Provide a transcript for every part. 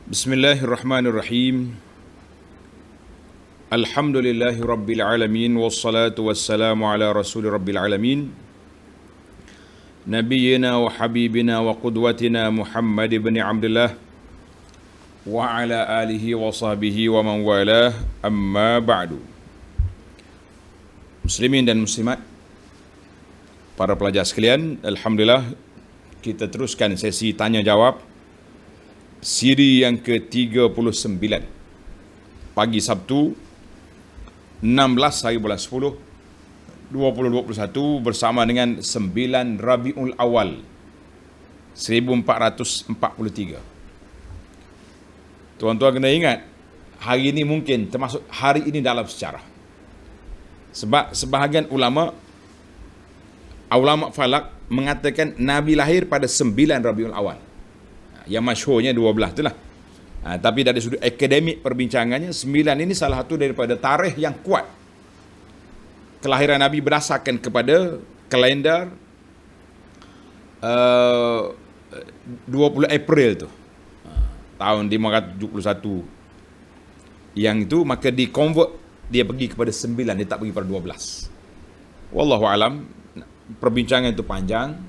Bismillahirrahmanirrahim. Alhamdulillahi rabbil alamin wassalatu wassalamu ala rasuli rabbil alamin nabiyyina wa habibina wa qudwatina Muhammad ibn Abdullah wa ala alihi wa sahbihi wa man walah, amma ba'du. Muslimin dan muslimat, para pelajar sekalian, alhamdulillah kita teruskan sesi tanya jawab siri yang ke-39 pagi Sabtu 16 hari bulan 10 2021 bersama dengan 9 Rabiul Awal 1443. Tuan-tuan kena ingat, hari ini mungkin termasuk hari ini dalam sejarah. Sebab sebahagian ulama falak mengatakan Nabi lahir pada 9 Rabiul Awal. Yang masyhurnya 12 itulah. Tapi dari sudut akademik perbincangannya, 9 ini salah satu daripada tarikh yang kuat. Kelahiran Nabi berdasarkan kepada kalender 20 April tu. Tahun 571. Yang itu maka di convert, dia pergi kepada 9, dia tak pergi pada 12. Wallahu alam, perbincangan itu panjang.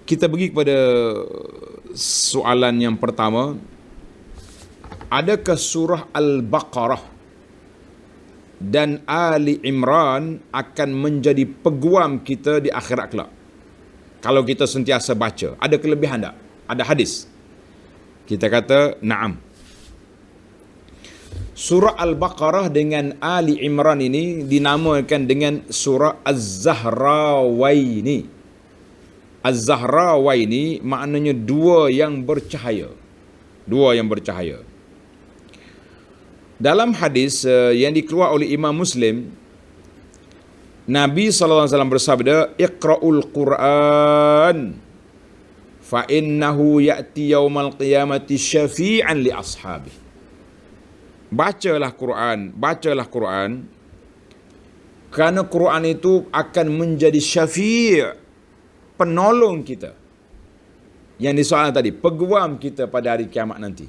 Kita pergi kepada soalan yang pertama. Adakah surah Al-Baqarah dan Ali Imran akan menjadi peguam kita di akhirat kelak kalau kita sentiasa baca? Ada kelebihan tak? Ada hadis? Kita kata na'am. Surah Al-Baqarah dengan Ali Imran ini dinamakan dengan surah Az-Zahrawaini. Az-Zahrawaini maknanya dua yang bercahaya. Dua yang bercahaya. Dalam hadis yang dikeluar oleh Imam Muslim, Nabi SAW bersabda, "Iqra'ul Qur'an fa innahu ya'ti yaumal qiyamati syafi'an li ashabi." Bacalah Quran, kerana Quran itu akan menjadi syafi', penolong kita. Yang disoalan tadi, peguam kita pada hari kiamat nanti.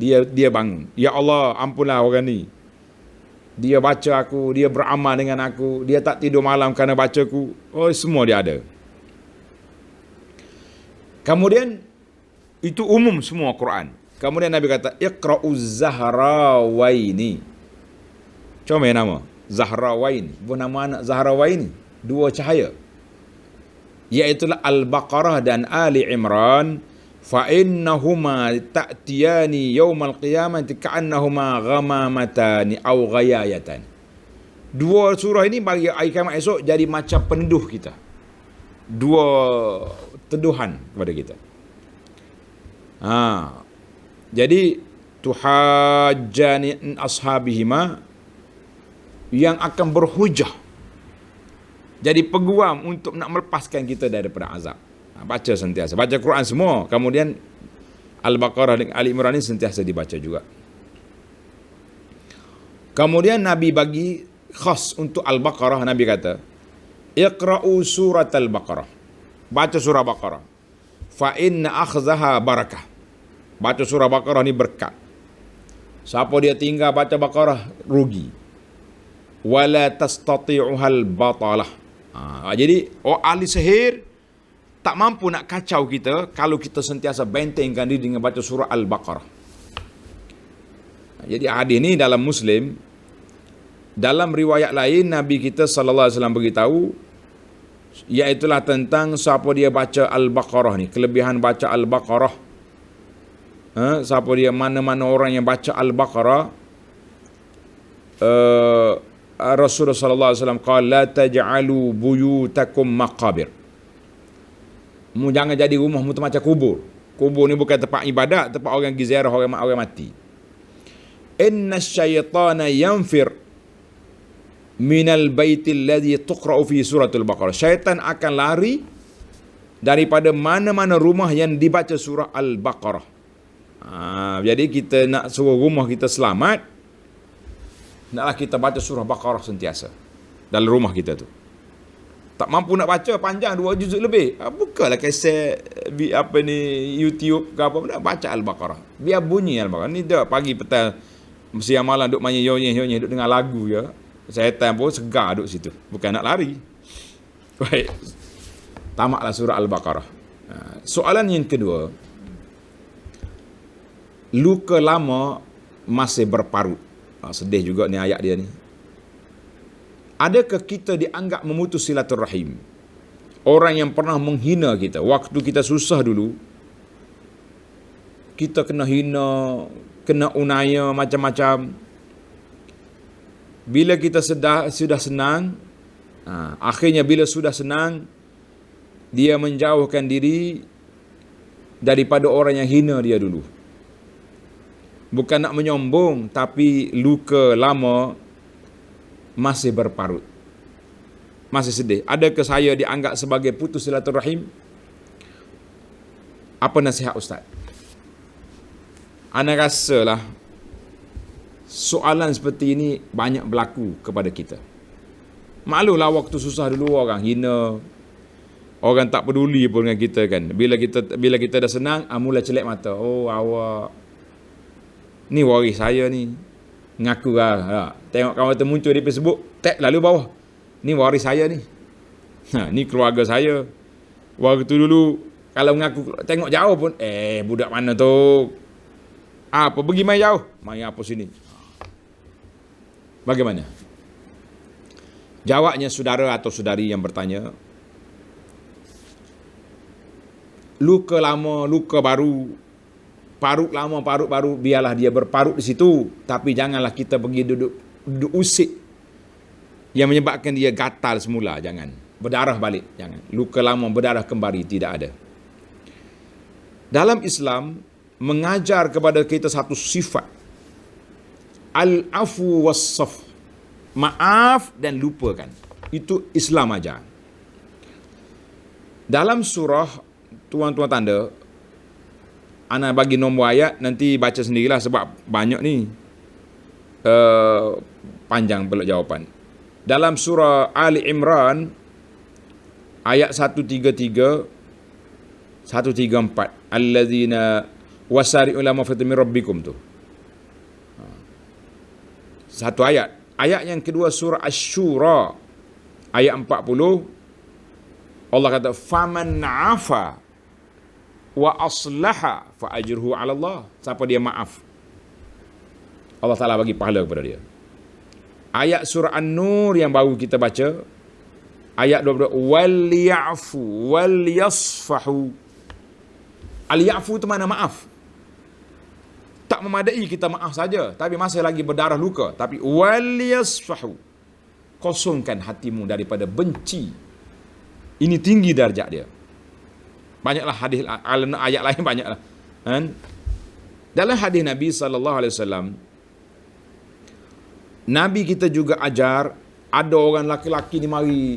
Dia bangun, ya Allah, ampunlah orang ni. Dia baca aku, dia beramal dengan aku, dia tak tidur malam kerana baca aku. Oh, semua dia ada. Kemudian itu umum semua Quran. Kemudian Nabi kata, Iqra'uz Zahrawaini. Cuma nama Zahrawaini, bukan nama anak Zahrawaini, dua cahaya, iaitulah Al-Baqarah dan Ali Imran. Fa innahuma ta'tiyani yaumal qiyamati ka'annahuma ghamamatani aw ghayayatan. Dua surah ini bagi hari kiamat esok jadi macam penduh kita. Dua teduhan kepada kita. Jadi tuhajjani ashabihima, yang akan berhujah, jadi peguam untuk nak melepaskan kita daripada azab. Baca sentiasa, baca Quran semua. Kemudian Al-Baqarah dan Ali Imran ini sentiasa dibaca juga. Kemudian Nabi bagi khas untuk Al-Baqarah. Nabi kata, Iqra'u surat Al-Baqarah. Baca surah Baqarah. Fa inna akhzaha barakah. Baca surah Baqarah ni berkat. Siapa dia tinggal baca Baqarah, rugi. Wala tastati'uhal batalah. Jadi ahli sihir tak mampu nak kacau kita kalau kita sentiasa bentengkan diri dengan baca surah Al-Baqarah. Jadi hadis ni dalam Muslim. Dalam riwayat lain Nabi kita sallallahu alaihi wasallam beritahu, iaitulah tentang siapa dia baca Al-Baqarah ni, kelebihan baca Al-Baqarah. Siapa dia, mana-mana orang yang baca Al-Baqarah, Rasulullah sallallahu alaihi wasallam qala la taj'alu buyutakum maqabir. Jangan jadi rumahmu tu macam kubur. Kubur ni bukan tempat ibadat, tempat orang pergi ziarah orang mati. Inna syaitana yanfir minal baitil ladzi tuqra'u fi suratul Baqarah. Syaitan akan lari daripada mana-mana rumah yang dibaca surah Al-Baqarah. Jadi kita nak suruh rumah kita selamat, naklah kita baca surah Baqarah sentiasa dalam rumah kita tu. Tak mampu nak baca panjang 2 juzuk lebih. Bukalah kaset YouTube ke apa, nak baca Al-Baqarah. Biar bunyi Al-Baqarah. Ni dah pagi petang siang malam duk main yonyeh duk dengar lagu je. Syaitan pun segar duk situ. Bukan nak lari. Baik. Tamatlah surah Al-Baqarah. Soalan yang kedua. Luka lama masih berparut. Sedih juga ni ayat dia ni. Adakah kita dianggap memutus silaturahim? Orang yang pernah menghina kita, waktu kita susah dulu, kita kena hina, kena unaya macam-macam. Bila kita sudah senang, akhirnya bila sudah senang, dia menjauhkan diri daripada orang yang hina dia dulu. Bukan nak menyombong, tapi luka lama masih berparut. Masih sedih. Adakah saya dianggap sebagai putus silaturahim? Apa nasihat Ustaz? Ana rasalah soalan seperti ini banyak berlaku kepada kita. Maklumlah waktu susah dulu orang hina, orang tak peduli pun dengan kita kan. Bila kita dah senang, mula celek mata. Oh, awak ni waris saya ni. Ngaku lah. Tengok kawan tu muncul di Facebook, tag lalu bawah. Ni waris saya ni. Ni keluarga saya. Waktu dulu kalau ngaku tengok jauh pun, budak mana tu? Apa pergi main jauh? Main apa sini? Bagaimana? Jawabnya saudara atau saudari yang bertanya, luka lama, luka baru, parut lama, parut baru, biarlah dia berparut di situ. Tapi janganlah kita pergi duduk usik yang menyebabkan dia gatal semula. Jangan. Berdarah balik. Jangan. Luka lama berdarah kembali. Tidak ada. Dalam Islam, mengajar kepada kita satu sifat. Al-afu was-saf. Maaf dan lupakan. Itu Islam ajar. Dalam surah, tuan-tuan tanda, ana bagi nombor ayat, nanti baca sendirilah sebab banyak ni. Panjang pula jawapan. Dalam surah Ali Imran, ayat 133, 134. Allazina wasari'u ila maghfiratin min rabbikum tu. Satu ayat. Ayat yang kedua surah Asy-Syura, ayat 40. Allah kata, faman afa wa aslaha fa ajruhu 'ala Allah. Siapa dia maaf, Allah Taala bagi pahala kepada dia. Ayat surah An-Nur yang baru kita baca, ayat 22, wal ya'fu wal yasfahu. Al ya'fu itu mana maaf. Tak memadai kita maaf saja, tapi masih lagi berdarah luka. Tapi wal yasfahu, kosongkan hatimu daripada benci. Ini tinggi darjat dia. Banyaklah hadis, ayat lain banyaklah. Kan? Dalam hadis Nabi SAW, Nabi kita juga ajar, ada orang laki-laki ni mari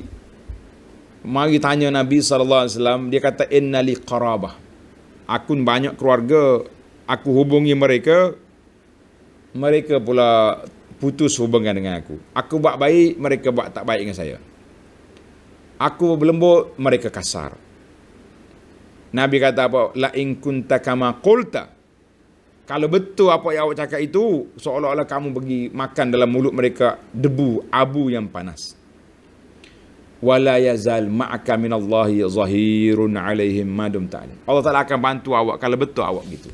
tanya Nabi SAW, dia kata, inna li qarabah. Aku banyak keluarga, aku hubungi mereka pula putus hubungan dengan aku. Aku buat baik, mereka buat tak baik dengan saya. Aku berlembut, mereka kasar. Nabi kata apa? La in kunta kama qulta. Kalau betul apa yang awak cakap itu, seolah-olah kamu pergi makan dalam mulut mereka debu, abu yang panas. Wala yazal ma'aka minallahi zahirun alaihim madum ta'alim. Allah Ta'ala akan bantu awak kalau betul awak begitu.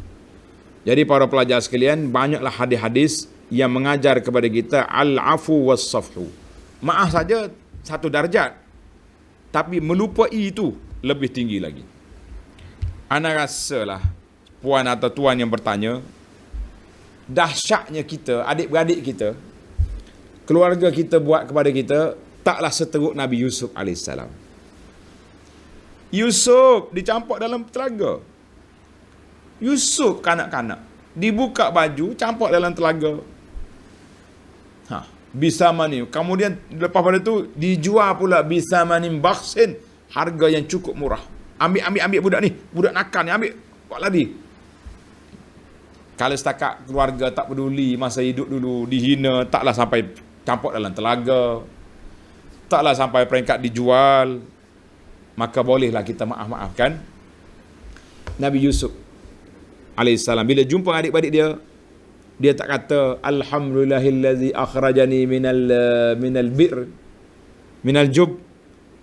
Jadi para pelajar sekalian, banyaklah hadis-hadis yang mengajar kepada kita al-afu was-safhu. Maaf saja satu darjat, tapi melupai itu lebih tinggi lagi. Ana rasalah puan atau tuan yang bertanya, dahsyatnya kita, adik-beradik kita, keluarga kita buat kepada kita taklah seteruk Nabi Yusuf AS. Yusuf dicampak dalam telaga. Yusuf kanak-kanak dibuka baju, campak dalam telaga. Bisamani. Kemudian lepas pada tu dijual pula bisamanin bakhsin, harga yang cukup murah. Ambil budak ni, budak nakal ni, ambil, buat lari. Kalau setakat keluarga tak peduli masa hidup dulu, dihina, taklah sampai campak dalam telaga. taklah sampai peringkat dijual, maka bolehlah kita maafkan Nabi Yusuf alaihissalam. Bila jumpa adik-adik dia tak kata alhamdulillahillazi akhrajani minal bir minal jub,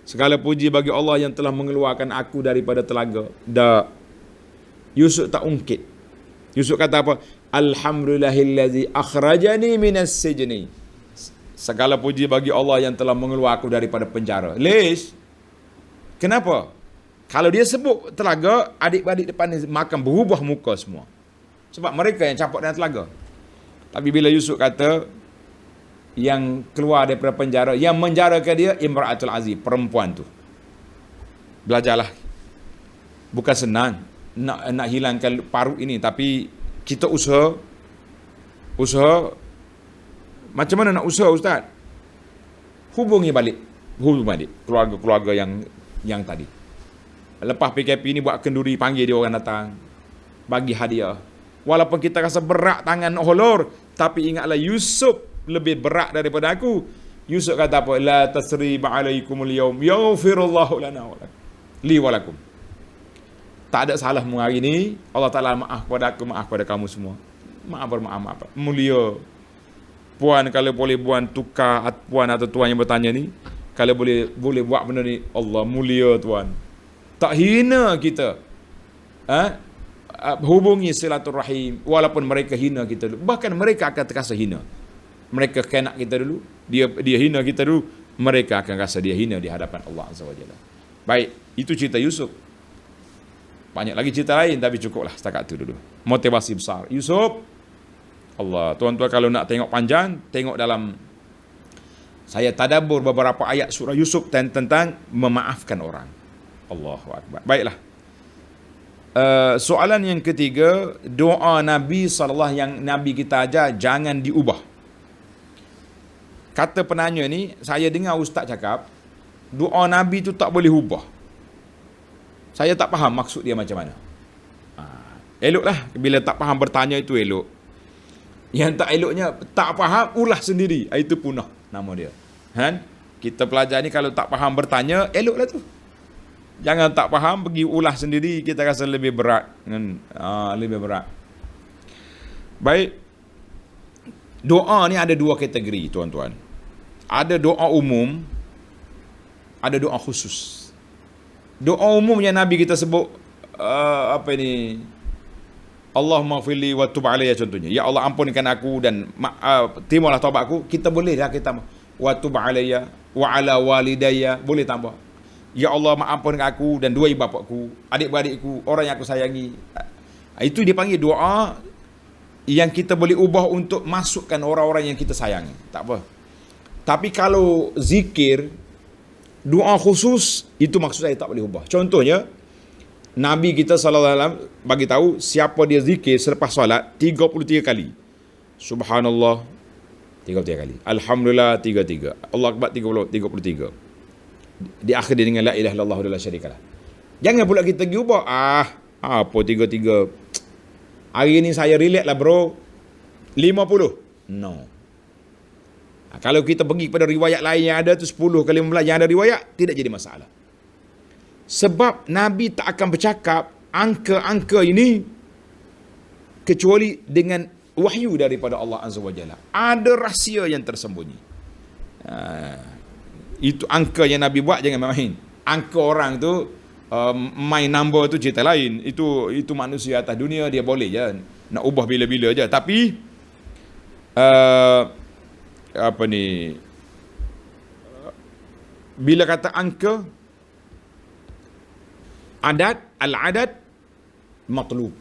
segala puji bagi Allah yang telah mengeluarkan aku daripada telaga. Yusuf tak ungkit. Yusuf kata apa? Alhamdulillahillazi akhrajani minas sijni. Segala puji bagi Allah yang telah mengeluarkan aku daripada penjara. Lish? Kenapa? Kalau dia sebut telaga, adik-adik depan ni makan berubah muka semua. Sebab mereka yang campak dalam telaga. Tapi bila Yusuf kata yang keluar daripada penjara, yang menjarakan dia Imra'atul Aziz, perempuan tu. Belajarlah. Bukan senang nak hilangkan parut ini, tapi kita usaha macam mana nak usaha, Ustaz? Hubungi balik keluarga-keluarga yang tadi. Lepas PKP ni buat kenduri, panggil dia orang datang, bagi hadiah. Walaupun kita rasa berat tangan nak holor, tapi ingatlah Yusuf lebih berat daripada aku. Yusuf kata apa? La tasriba alaikumul yaum yaghfirullahu lana wa lakum li wa lakum. Tak ada salahmu hari ni. Allah Ta'ala maaf kepada aku, maaf kepada kamu semua. Maaf. Mulia. Puan kalau boleh tukar puan atau tuan yang bertanya ni, kalau boleh buat benda ni, Allah mulia tuan. Tak hina kita. Hubungi silaturahim walaupun mereka hina kita dulu. Bahkan mereka akan terasa hina. Mereka kenak kita dulu, dia hina kita dulu, mereka akan rasa dia hina di hadapan Allah Azza wa Jalla. Baik, itu cerita Yusuf. Banyak lagi cerita lain, tapi cukuplah setakat itu dulu. Motivasi besar Yusuf. Allah, tuan-tuan kalau nak tengok panjang, tengok dalam, saya tadabbur beberapa ayat surah Yusuf tentang memaafkan orang. Allahu Akbar. Baiklah. Soalan yang ketiga, doa Nabi SAW yang Nabi kita ajar jangan diubah. Kata penanya ni, saya dengar ustaz cakap doa Nabi tu tak boleh ubah. Saya tak faham maksud dia macam mana. Eloklah bila tak faham bertanya itu elok. Yang tak eloknya tak faham ulah sendiri, itu punah nama dia. Kan? Kita pelajar ni kalau tak faham bertanya, eloklah tu. Jangan tak faham pergi ulah sendiri, kita rasa lebih berat. Lebih berat. Baik. Doa ni ada dua kategori, tuan-tuan. Ada doa umum, ada doa khusus. Doa umum yang Nabi kita sebut Allahumma firli wa tub alayya contohnya. Ya Allah ampunkan aku dan terimalah taubat aku. Kita boleh dah kita wa tub alayya wa ala walidayya, boleh tambah. Ya Allah ampunkan aku dan dua ibu bapakku, adik-beradikku, orang yang aku sayangi. Itu dipanggil doa yang kita boleh ubah untuk masukkan orang-orang yang kita sayangi. Tak apa. Tapi kalau zikir, doa khusus, itu maksud saya tak boleh ubah. Contohnya, Nabi kita SAW bagi tahu siapa dia zikir selepas solat 33 kali. Subhanallah 33 kali. Alhamdulillah 33. Allah Akbar 33. Diakhiri dengan la ilaha illallah wa la syarikalah. Jangan pula kita pergi ubah. Apa 33? Hari ni saya relax lah bro. 50. No. Kalau kita pergi pada riwayat lain yang ada tu 10 ke 15 yang ada riwayat, tidak jadi masalah. Sebab Nabi tak akan bercakap angka-angka ini kecuali dengan wahyu daripada Allah Azza wa Jalla. Ada rahsia yang tersembunyi. Itu angka yang Nabi buat, jangan main. Angka orang tu main number tu cerita lain. Itu manusia atas dunia, dia boleh je nak ubah bila-bila je. Tapi bila kata angka, al-adad matlub.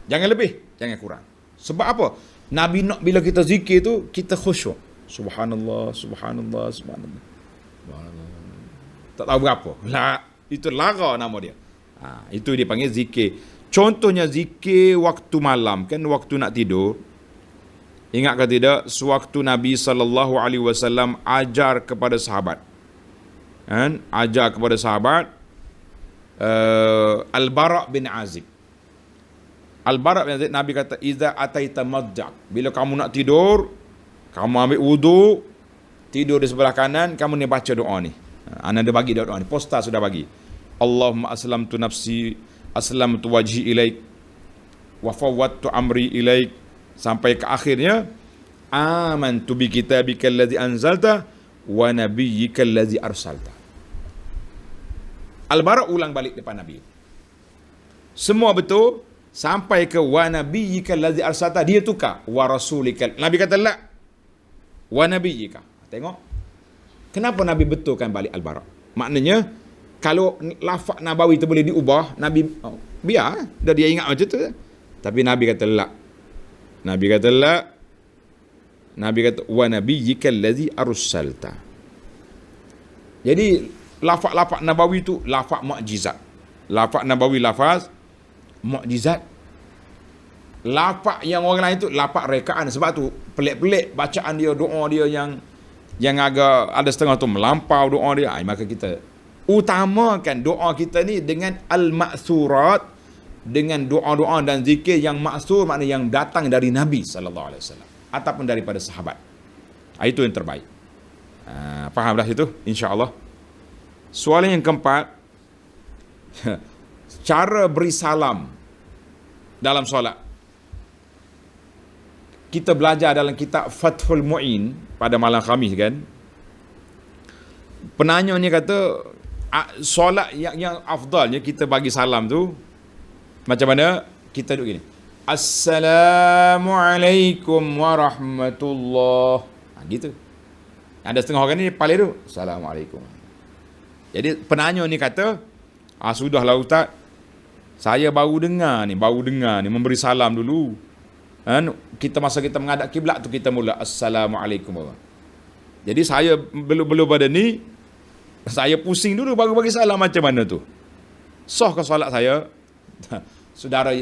Jangan lebih, jangan kurang. Sebab apa? Nabi nak bila kita zikir tu, kita khusyuk. Subhanallah, subhanallah, subhanallah. Tak tahu berapa. Itu lara nama dia. Itu dipanggil zikir. Contohnya zikir waktu malam, kan waktu nak tidur. Ingat ke tidak, sewaktu Nabi SAW ajar kepada sahabat. Kan? Ajar kepada sahabat Al-Bara' bin Azib. Al-Bara' bin Azib, Nabi kata, "Iza ataita madja'." Bila kamu nak tidur, kamu ambil wudu, tidur di sebelah kanan, kamu ni baca doa ni. Ana ada bagi doa ni, poster sudah bagi. Allahumma aslamtu nafsi, aslamtu wajhi ilaik, wa fawwadtu amri ilaik, sampai ke akhirnya amantu bi kitabika allazi anzalta wa nabiyyika allazi arsalta. Al-Bara ulang balik depan Nabi. Semua betul sampai ke wa nabiyyika allazi arsalta, dia tukar wa rasulika. Nabi kata la wa nabiyyika. Tengok. Kenapa Nabi betulkan balik Al-Bara? Maknanya kalau lafaz nabawi itu boleh diubah, Nabi biar dah dia ingat macam tu. Tapi Nabi kata la. Nabi kata la. Nabi kata wa nabiyyika allazi arsalta. Jadi lafaz nabawi itu lafaz mukjizat. Lafaz nabawi lafaz mukjizat. Lafaz yang orang lain itu lafaz rekaan. Sebab tu pelik-pelik bacaan dia, doa dia yang agak ada setengah tu melampau doa dia. Maka kita utamakan doa kita ni dengan al-ma'thurat, dengan doa-doa dan zikir yang ma'thur, maknanya yang datang dari Nabi sallallahu alaihi wasallam ataupun daripada sahabat. Itu yang terbaik. Faham dah itu insya-Allah. Soalan yang keempat, cara beri salam dalam solat. Kita belajar dalam kitab Fathul Mu'in pada malam Khamis kan. Penanya ni kata solat yang afdalnya kita bagi salam tu macam mana? Kita duduk gini. Assalamualaikum warahmatullahi. Gitu. Ada setengah orang ni paling tu Assalamualaikum. Jadi penanya ni kata, sudahlah Ustaz, saya baru dengar ni memberi salam dulu. Kita masa kita menghadap kiblat tu kita mula Assalamualaikum. Jadi saya belum pada ni, saya pusing dulu baru bagi salam macam mana tu. Sah ke solat saya? Saudara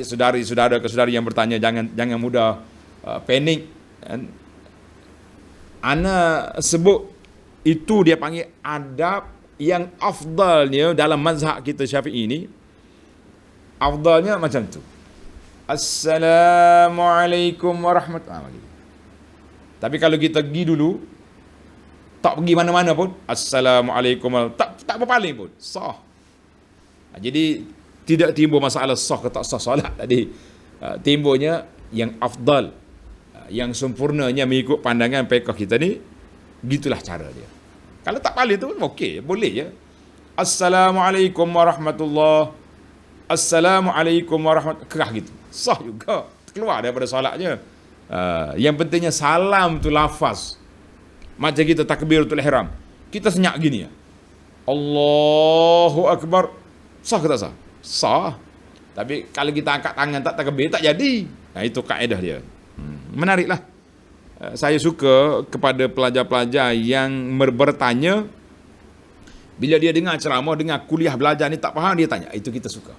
yang bertanya, jangan mudah panik. Ana sebut itu dia panggil adab yang afdalnya dalam mazhab kita Syafi'i ni. Afdalnya macam tu. Assalamualaikum warahmatullahi. Tapi kalau kita pergi dulu, tak pergi mana-mana pun, Assalamualaikum, tak berpaling pun, sah. Jadi tidak timbul masalah sah ke tak sah solat tadi. Timbulnya yang afdal, yang sempurnanya mengikut pandangan fiqh kita ni, gitulah cara dia. Kalau tak paling tu pun okey, boleh je. Assalamualaikum warahmatullahi, Assalamualaikum warahmatullahi, kerah gitu. Sah juga, keluar daripada solatnya. Yang pentingnya salam tu lafaz. Macam kita takbiratul ihram, kita senyap gini ya, Allahu Akbar, sah ke tak sah? Sah. Tapi kalau kita angkat tangan tak takbir, tak jadi. Itu kaedah dia. Menariklah. Saya suka kepada pelajar-pelajar yang bertanya, bila dia dengar ceramah, dengar kuliah belajar ni tak faham, dia tanya. Itu kita suka.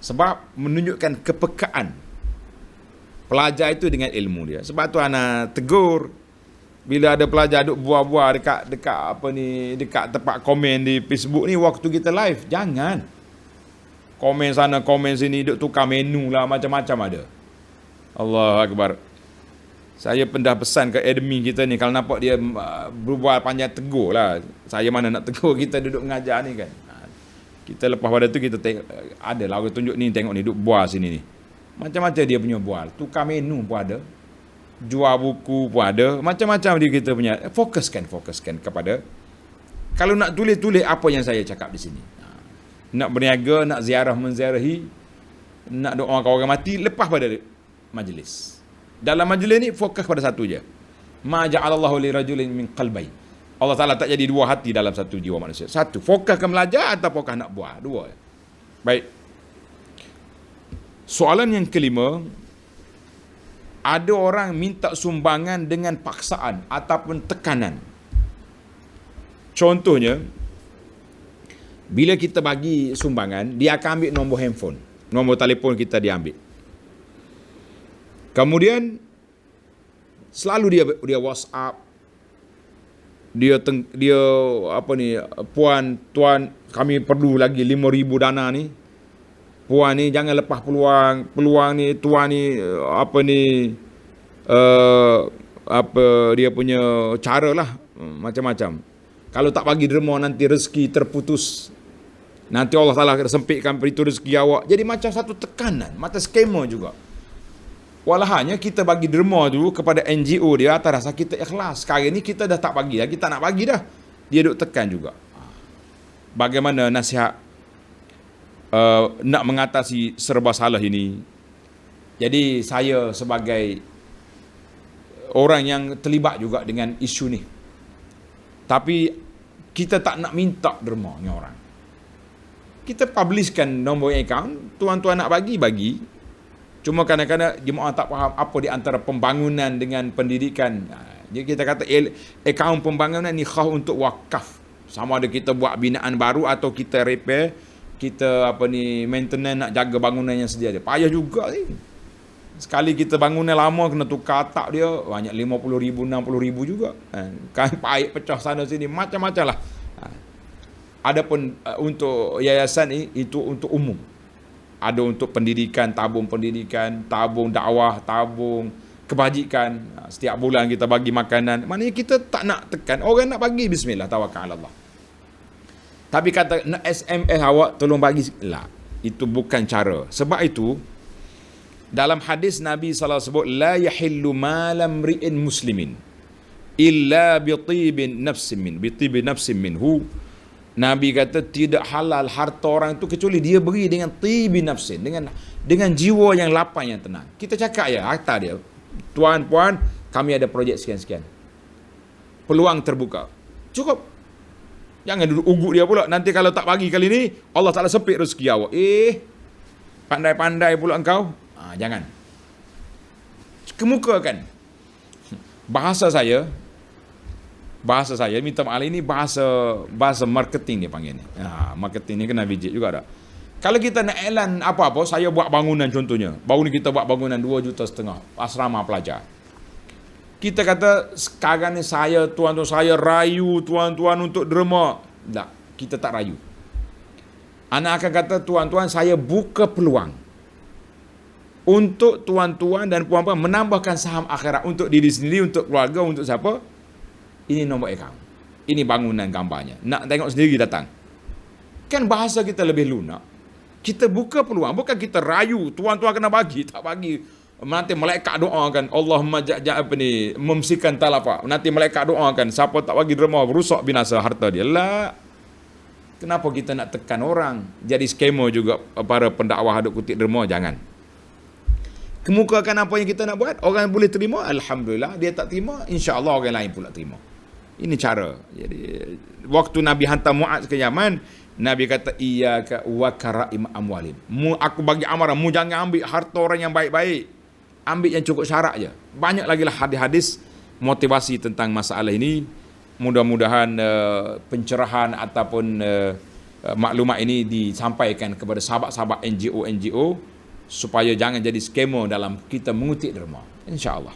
Sebab menunjukkan kepekaan pelajar itu dengan ilmu dia. Sebab tu ana tegur bila ada pelajar duk buah-buah dekat tempat komen di Facebook ni waktu kita live, jangan. Komen sana, komen sini, duk tukar menu lah, macam-macam ada. Allahu Akbar. Saya pernah pesan ke admin kita ni, kalau nampak dia berbual panjang, tegur lah. Saya mana nak tegur, kita duduk mengajar ni kan. Kita lepas pada tu kita tengok, ada lah orang tunjuk ni, tengok ni, duduk bual sini ni. Macam-macam dia punya bual. Tukar menu pun ada. Jual buku pun ada. Macam-macam dia kita punya. Fokuskan kepada, kalau nak tulis apa yang saya cakap di sini. Nak berniaga, nak ziarah menziarahi, nak doakan orang mati, lepas pada majlis. Dalam majlis ni fokus pada satu je. Ma ja'alallahu li rajulin min qalbayn. Allah Ta'ala tak jadi dua hati dalam satu jiwa manusia. Satu, fokus ke belajar atau fokus nak buat. Dua. Baik. Soalan yang kelima, ada orang minta sumbangan dengan paksaan ataupun tekanan. Contohnya, bila kita bagi sumbangan, dia akan ambil nombor handphone. Nombor telefon kita dia ambil. Kemudian, selalu dia WhatsApp, dia puan, tuan, kami perlu lagi 5,000 dana ni. Puan ni jangan lepas peluang ni, tuan ni dia punya cara lah macam-macam. Kalau tak bagi derma nanti rezeki terputus. Nanti Allah Ta'ala sempitkan pintu rezeki awak. Jadi macam satu tekanan, macam skema juga. Walahanya kita bagi derma dulu kepada NGO dia atas rasa kita ikhlas. Sekarang ni kita dah tak bagi lagi, tak nak bagi dah. Dia duk tekan juga. Bagaimana nasihat nak mengatasi serba salah ini? Jadi saya sebagai orang yang terlibat juga dengan isu ni. Tapi kita tak nak minta dermanya orang. Kita publishkan nombor akaun, tuan-tuan nak bagi. Cuma kadang-kadang jemaah tak faham apa di antara pembangunan dengan pendidikan. Jadi kita kata akaun pembangunan ni khas untuk wakaf. Sama ada kita buat binaan baru atau kita repair, kita maintenance nak jaga bangunan yang sedia ada. Payah juga ni. Sekali kita bangunan lama kena tukar atap dia banyak 50,000, 60,000 juga. Kan paip pecah sana sini macam-macam lah. Adapun untuk yayasan ini itu untuk umum. Ada untuk pendidikan, tabung dakwah, tabung kebajikan. Setiap bulan kita bagi makanan. Maknanya kita tak nak tekan. Orang nak bagi, bismillah, tawakal Allah. Tapi kata nak SMS awak tolong bagi lah. Itu bukan cara. Sebab itu dalam hadis Nabi SAW sebut la yahillu malam ri'in muslimin illa bitibin nafsin minhu. Nabi kata tidak halal harta orang itu kecuali dia beri dengan tibi nafsin, dengan jiwa yang lapang, yang tenang. Kita cakap ya harta dia, tuan puan kami ada projek sekian-sekian, peluang terbuka, cukup. Jangan duduk ugut dia pula, nanti kalau tak bagi kali ni Allah Ta'ala sempit rezeki awak. Pandai-pandai pula engkau. Jangan kemukakan. Bahasa saya minta maaf, ini bahasa marketing dia panggil ni. Marketing ni kena bijak juga dah. Kalau kita nak elan apa-apa, saya buat bangunan contohnya. Baru ni kita buat bangunan 2,5 juta asrama pelajar. Kita kata sekarang ni tuan-tuan saya rayu tuan-tuan untuk derma. Tak, kita tak rayu. Anak akan kata tuan-tuan saya buka peluang untuk tuan-tuan dan puan-puan menambahkan saham akhirat untuk diri sendiri, untuk keluarga, untuk siapa? Ini nombor akaun. Ini bangunan gambarnya. Nak tengok sendiri datang. Kan bahasa kita lebih lunak. Kita buka peluang. Bukan kita rayu. Tuan-tuan kena bagi. Tak bagi. Nanti malaikat doakan. Allahumma memsikan talafah. Nanti malaikat doakan. Siapa tak bagi derma, rusak binasa harta dia. Lah. Kenapa kita nak tekan orang? Jadi skema juga para pendakwah aduk kutip derma. Jangan. Kemukakan apa yang kita nak buat. Orang boleh terima, alhamdulillah. Dia tak terima, insya-Allah orang lain pula terima. Ini cara. Jadi waktu Nabi hantar Muaz ke Yaman, Nabi kata iyyaka wa karaim amwalin. Aku bagi amaran, mu jangan ambil harta orang yang baik-baik. Ambil yang cukup syarat je. Banyak lagi lah hadis-hadis motivasi tentang masalah ini. Mudah-mudahan pencerahan ataupun maklumat ini disampaikan kepada sahabat-sahabat NGO supaya jangan jadi skema dalam kita mengutip derma. InsyaAllah.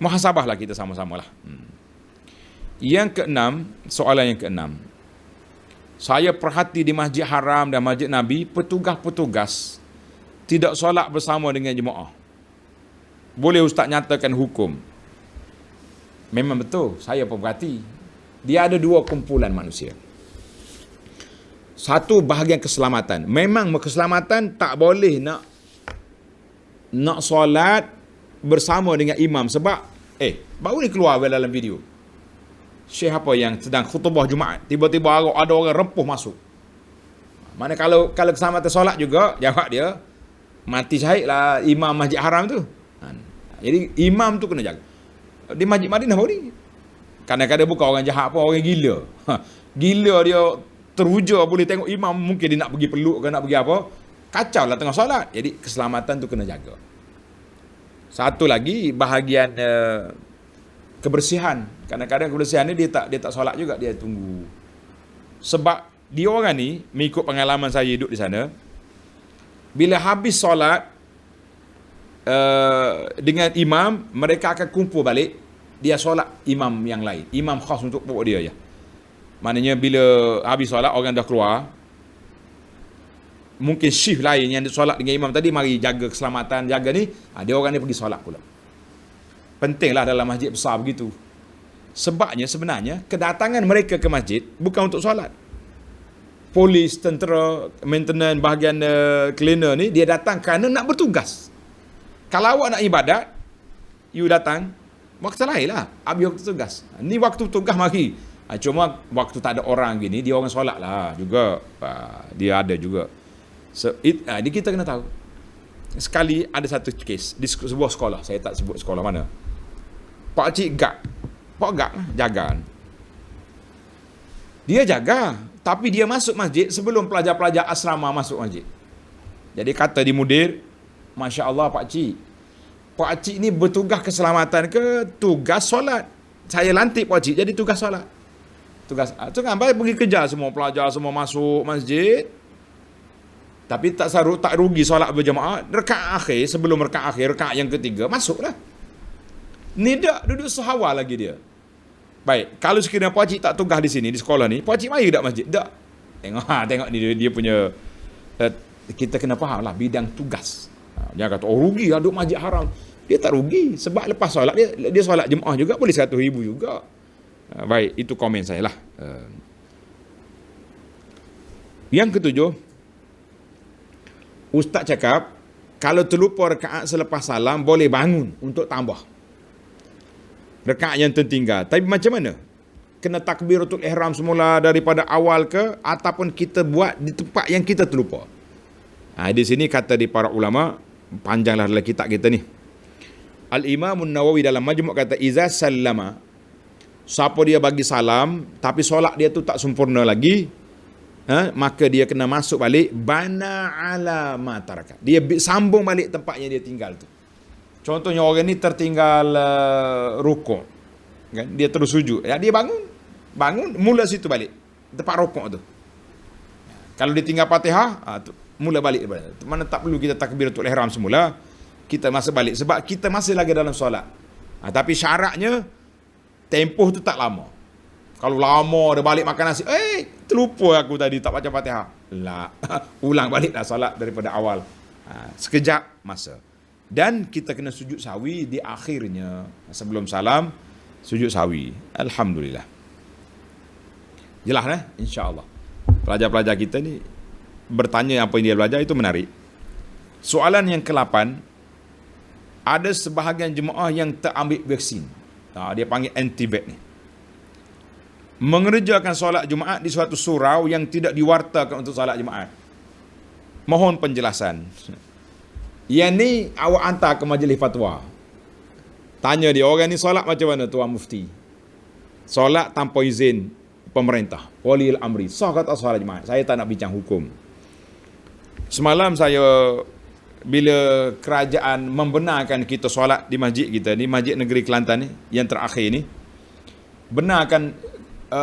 Muhasabahlah kita sama-sama lah. Yang keenam, soalan yang keenam. Saya perhati di Masjid Haram dan Masjid Nabi, petugas-petugas tidak solat bersama dengan jemaah. Boleh Ustaz nyatakan hukum? Memang betul, saya perhati. Dia ada dua kumpulan manusia. Satu, bahagian keselamatan. Memang keselamatan tak boleh nak solat bersama dengan imam. Sebab baru ni keluar dalam video Syekh apa yang sedang khutbah Jumaat, tiba-tiba ada orang rempuh masuk. Mana kalau keselamatan solat juga, jawab dia mati syahid lah imam Masjid Haram tu. Jadi imam tu kena jaga. Di Masjid Madinah baru ni kadang-kadang bukan orang jahat apa, orang gila. Gila dia teruja boleh tengok imam, mungkin dia nak pergi peluk ke nak pergi apa, kacau lah tengah solat. Jadi keselamatan tu kena jaga. Satu lagi bahagian kebersihan. Kadang-kadang kebersihan ni dia tak solat juga, dia tunggu. Sebab dia orang ni, mengikut pengalaman saya hidup di sana, bila habis solat dengan imam, mereka akan kumpul balik, dia solat imam yang lain, imam khas untuk pokok dia je. Maknanya bila habis solat, orang dah keluar, mungkin shift lain yang solat dengan imam tadi, mari jaga keselamatan, jaga ni, dia orang ni pergi solat pula. Pentinglah dalam masjid besar begitu. Sebabnya sebenarnya kedatangan mereka ke masjid bukan untuk solat. Polis, tentera, maintenance, bahagian cleaner ni, dia datang kerana nak bertugas. Kalau awak nak ibadat, you datang, waktu lain lah. Habis waktu tugas. Ni waktu tugas mari. Cuma waktu tak ada orang gini, dia orang solat lah juga. Dia ada juga. Ni kita kena tahu. Sekali ada satu kes di sebuah sekolah. Saya tak sebut sekolah mana. Pak cik gak. Pak gak jaga. Dia jaga, tapi dia masuk masjid sebelum pelajar-pelajar asrama masuk masjid. Jadi kata di mudir, Masya Allah Pak Cik ni bertugas keselamatan ke tugas solat? Saya lantik Pak Cik jadi tugas solat. Tugas tu kan pergi kerja semua pelajar semua masuk masjid. Tapi tak rugi solat berjemaah. Rakaat akhir, sebelum rakaat akhir, rakaat yang ketiga masuklah. Ni dak duduk sehawal lagi dia. Baik, kalau sekiranya Pak Cik tak tugas di sini, di sekolah ni, Pak Cik mari tak masjid? Tak. Tengok ni dia punya, kita kena faham lah bidang tugas. Jangan kata, rugi lah duduk masjid haram. Dia tak rugi, sebab lepas solat, dia solat jemaah juga, boleh 100,000 juga. Baik, itu komen saya lah. Yang ketujuh, Ustaz cakap, kalau terlupa rakaat selepas salam, boleh bangun untuk tambah rakaat yang tertinggal. Tapi macam mana? Kena takbiratul ihram semula daripada awal ke, ataupun kita buat di tempat yang kita terlupa? Di sini kata di para ulama, panjanglah dalam kitab kita ni. Al-Imam Nawawi dalam Majmu' kata, iza sallama, siapa dia bagi salam tapi solat dia tu tak sempurna lagi, maka dia kena masuk balik, bana ala ma taraka. Dia sambung balik tempat yang dia tinggal tu. Contohnya orang ni tertinggal rukuk, kan? Dia terus sujud. Dia bangun, mula situ balik. Tempat rukuk tu. Kalau dia tinggal Fatihah, mula balik. Mana tak perlu kita takbiratul ihram semula, kita masuk balik. Sebab kita masih lagi dalam solat. Tapi syaratnya, tempoh tu tak lama. Kalau lama dia balik makan nasi, terlupa aku tadi tak baca Fatihah. Lah, ulang baliklah solat daripada awal. Sekejap masa. Dan kita kena sujud sahwi di akhirnya. Sebelum salam, sujud sahwi. Alhamdulillah. Jelas insya-Allah. Pelajar-pelajar kita ni bertanya apa yang dia belajar, itu menarik. Soalan yang ke-8, ada sebahagian jemaah yang terambil vaksin. Dia panggil anti-vax ni. Mengerjakan solat Jumaat di suatu surau yang tidak diwartakan untuk solat Jumaat. Mohon penjelasan. Yang ni awak hantar ke majlis fatwa. Tanya dia, orang ni solat macam mana Tuan Mufti? Solat tanpa izin pemerintah, waliul amri, sah kata solat Jumaat? Saya tak nak bincang hukum. Semalam saya, bila kerajaan membenarkan kita solat di masjid kita ni, Masjid Negeri Kelantan ni, yang terakhir ni, benarkan